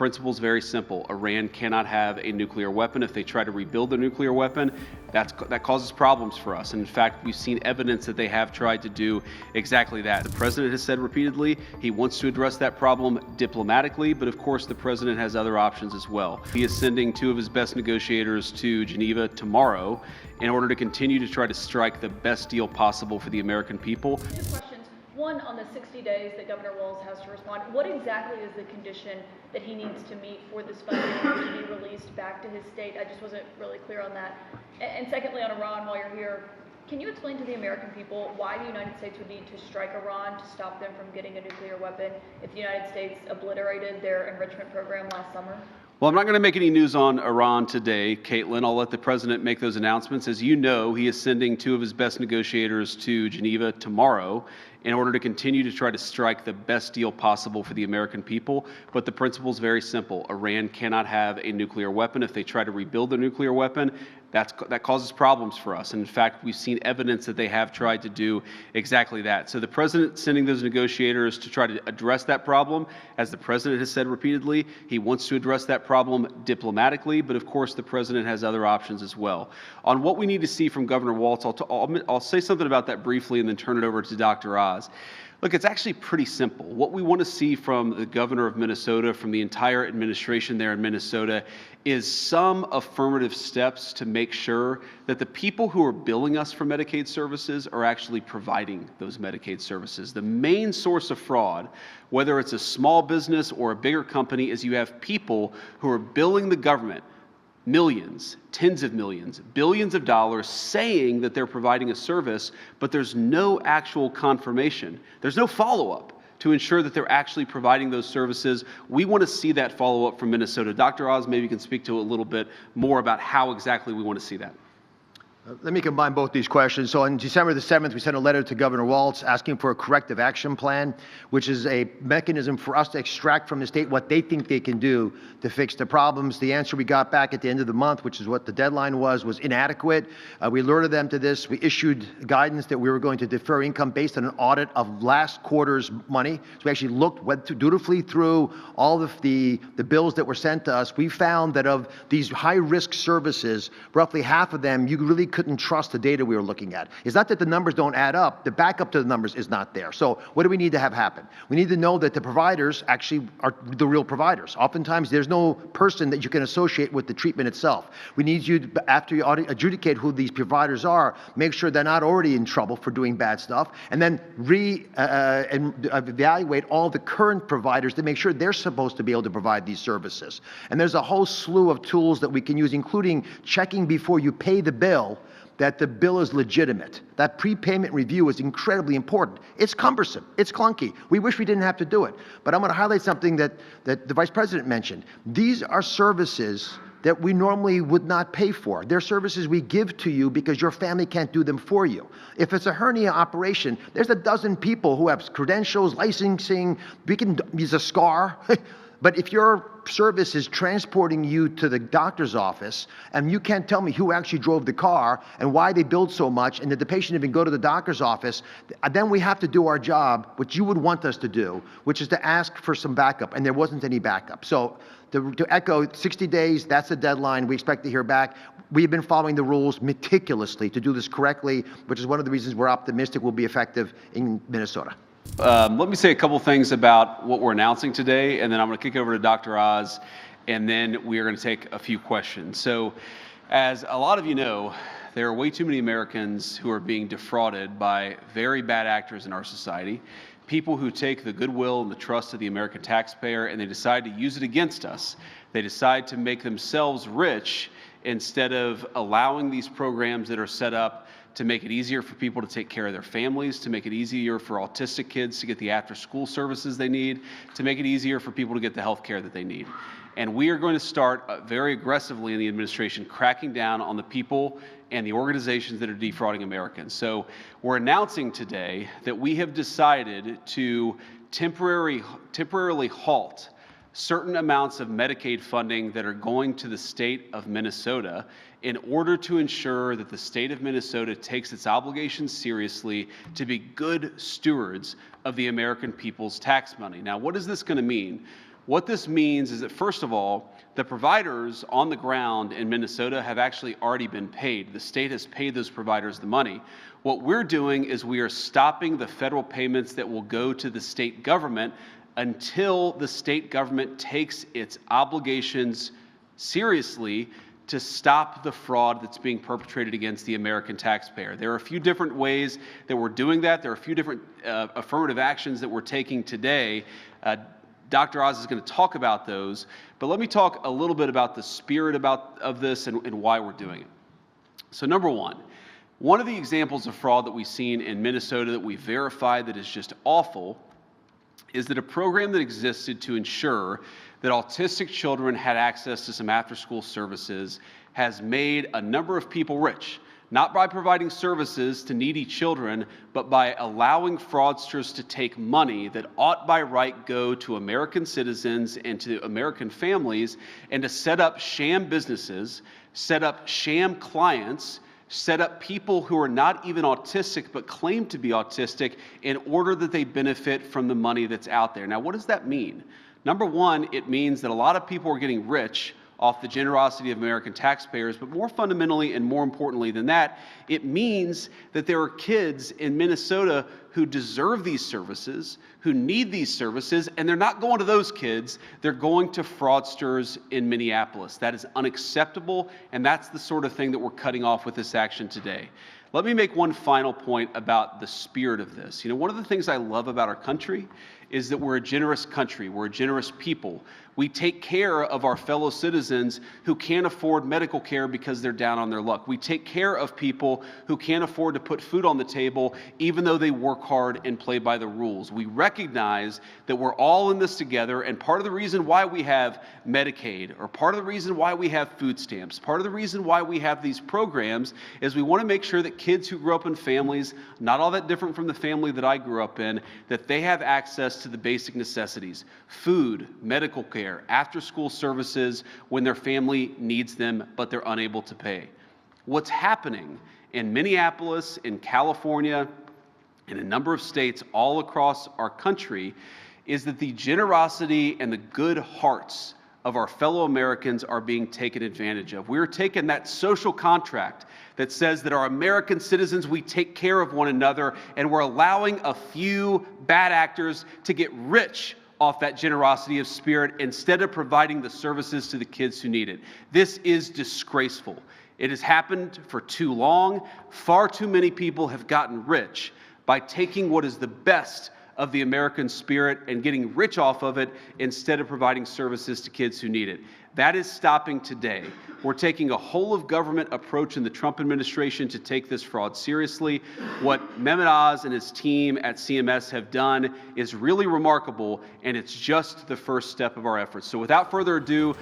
principle is very simple. Iran cannot have a nuclear weapon. If they try to rebuild their nuclear weapon, that causes problems for us. And in fact, we've seen evidence that they have tried to do exactly that. The president has said repeatedly he wants to address that problem diplomatically, but of course the president has other options as well. He is sending two of his best negotiators to Geneva tomorrow in order to continue to try to strike the best deal possible for the American people. Two questions. One, on the 60 days that Governor Walz has to respond, what exactly is the condition that he needs to meet for this funding to be released back to his state? I just wasn't really clear on that. And secondly, on Iran, while you're here, can you explain to the American people why the United States would need to strike Iran to stop them from getting a nuclear weapon if the United States obliterated their enrichment program last summer? Well, I'm not going to make any news on Iran today, Caitlin. I'll let the president make those announcements. As you know, he is sending two of his best negotiators to Geneva tomorrow in order to continue to try to strike the best deal possible for the American people. But the principle is very simple. Iran cannot have a nuclear weapon. If they try to rebuild their nuclear weapon, that causes problems for us. And in fact, we've seen evidence that they have tried to do exactly that. So the president sending those negotiators to try to address that problem, as the president has said repeatedly, he wants to address that problem diplomatically, but of course the president has other options as well. On what we need to see from Governor Walz, I'll say something about that briefly and then turn it over to Dr. Oz. Look, it's actually pretty simple. What we want to see from the governor of Minnesota, from the entire administration there in Minnesota, is some affirmative steps to make sure that the people who are billing us for Medicaid services are actually providing those Medicaid services. The main source of fraud, whether it's a small business or a bigger company, is you have people who are billing the government millions, tens of millions, billions of dollars saying that they're providing a service, but there's no actual confirmation. There's no follow-up to ensure that they're actually providing those services. We want to see that follow-up from Minnesota. Dr. Oz, maybe you can speak to a little bit more about how exactly we want to see that. Let me combine both these questions. So on December the 7th, we sent a letter to Governor Walz asking for a corrective action plan, which is a mechanism for us to extract from the state what they think they can do to fix the problems. The answer we got back at the end of the month, which is what the deadline was inadequate. We alerted them to this. We issued guidance that we were going to defer income based on an audit of last quarter's money. So we actually went dutifully through all of the bills that were sent to us. We found that of these high-risk services, roughly half of them, you really couldn't trust the data we were looking at. It's not that the numbers don't add up. The backup to the numbers is not there. So what do we need to have happen? We need to know that the providers actually are the real providers. Oftentimes, there's no person that you can associate with the treatment itself. We need you, after you adjudicate who these providers are, make sure they're not already in trouble for doing bad stuff, and then evaluate all the current providers to make sure they're supposed to be able to provide these services. And there's a whole slew of tools that we can use, including checking before you pay the bill that the bill is legitimate. That prepayment review is incredibly important. It's cumbersome. It's clunky. We wish we didn't have to do it. But I'm going to highlight something that the Vice President mentioned. These are services that we normally would not pay for. They're services we give to you because your family can't do them for you. If it's a hernia operation, there's a dozen people who have credentials, licensing, we can use a scar. But if your service is transporting you to the doctor's office and you can't tell me who actually drove the car and why they billed so much and did the patient even go to the doctor's office, then we have to do our job, which you would want us to do, which is to ask for some backup, and there wasn't any backup. So to echo, 60 days, that's the deadline. We expect to hear back. We've been following the rules meticulously to do this correctly, which is one of the reasons we're optimistic we'll be effective in Minnesota. Let me say a couple things about what we're announcing today, and then I'm going to kick it over to Dr. Oz, and then we are going to take a few questions. So, as a lot of you know, there are way too many Americans who are being defrauded by very bad actors in our society, people who take the goodwill and the trust of the American taxpayer and they decide to use it against us. They decide to make themselves rich instead of allowing these programs that are set up to make it easier for people to take care of their families, to make it easier for autistic kids to get the after-school services they need, to make it easier for people to get the health care that they need. And we are going to start very aggressively in the administration cracking down on the people and the organizations that are defrauding Americans. So we're announcing today that we have decided to temporarily halt certain amounts of Medicaid funding that are going to the state of Minnesota in order to ensure that the state of Minnesota takes its obligations seriously to be good stewards of the American people's tax money. Now, what is this going to mean? What this means is that, first of all, the providers on the ground in Minnesota have actually already been paid. The state has paid those providers the money. What we're doing is we are stopping the federal payments that will go to the state government until the state government takes its obligations seriously to stop the fraud that's being perpetrated against the American taxpayer. There are a few different ways that we're doing that. There are a few different affirmative actions that we're taking today. Dr. Oz is going to talk about those, but let me talk a little bit about the spirit of this and why we're doing it. So number one of the examples of fraud that we've seen in Minnesota that we verified that is just awful is that a program that existed to ensure that autistic children had access to some after-school services has made a number of people rich, not by providing services to needy children, but by allowing fraudsters to take money that ought by right go to American citizens and to American families, and to set up sham businesses, set up sham clients, set up people who are not even autistic but claim to be autistic in order that they benefit from the money that's out there. Now, what does that mean? Number one, it means that a lot of people are getting rich off the generosity of American taxpayers, but more fundamentally and more importantly than that, it means that there are kids in Minnesota who deserve these services, who need these services, and they're not going to those kids, they're going to fraudsters in Minneapolis. That is unacceptable, and that's the sort of thing that we're cutting off with this action today. Let me make one final point about the spirit of this. You know, one of the things I love about our country is that we're a generous country, we're a generous people. We take care of our fellow citizens who can't afford medical care because they're down on their luck. We take care of people who can't afford to put food on the table even though they work hard and play by the rules. We recognize that we're all in this together, and part of the reason why we have Medicaid, or part of the reason why we have food stamps, part of the reason why we have these programs is we want to make sure that kids who grow up in families not all that different from the family that I grew up in, that they have access to the basic necessities: food, medical care, after-school services when their family needs them but they're unable to pay. What's happening in Minneapolis, in California, in a number of states all across our country is that the generosity and the good hearts of our fellow Americans are being taken advantage of. We're taking that social contract that says that our American citizens, we take care of one another, and we're allowing a few bad actors to get rich off that generosity of spirit instead of providing the services to the kids who need it. This is disgraceful. It has happened for too long. Far too many people have gotten rich by taking what is the best of the American spirit and getting rich off of it instead of providing services to kids who need it. That is stopping today. We're taking a whole-of-government approach in the Trump administration to take this fraud seriously. What Mehmet Oz and his team at CMS have done is really remarkable, and it's just the first step of our efforts. So without further ado,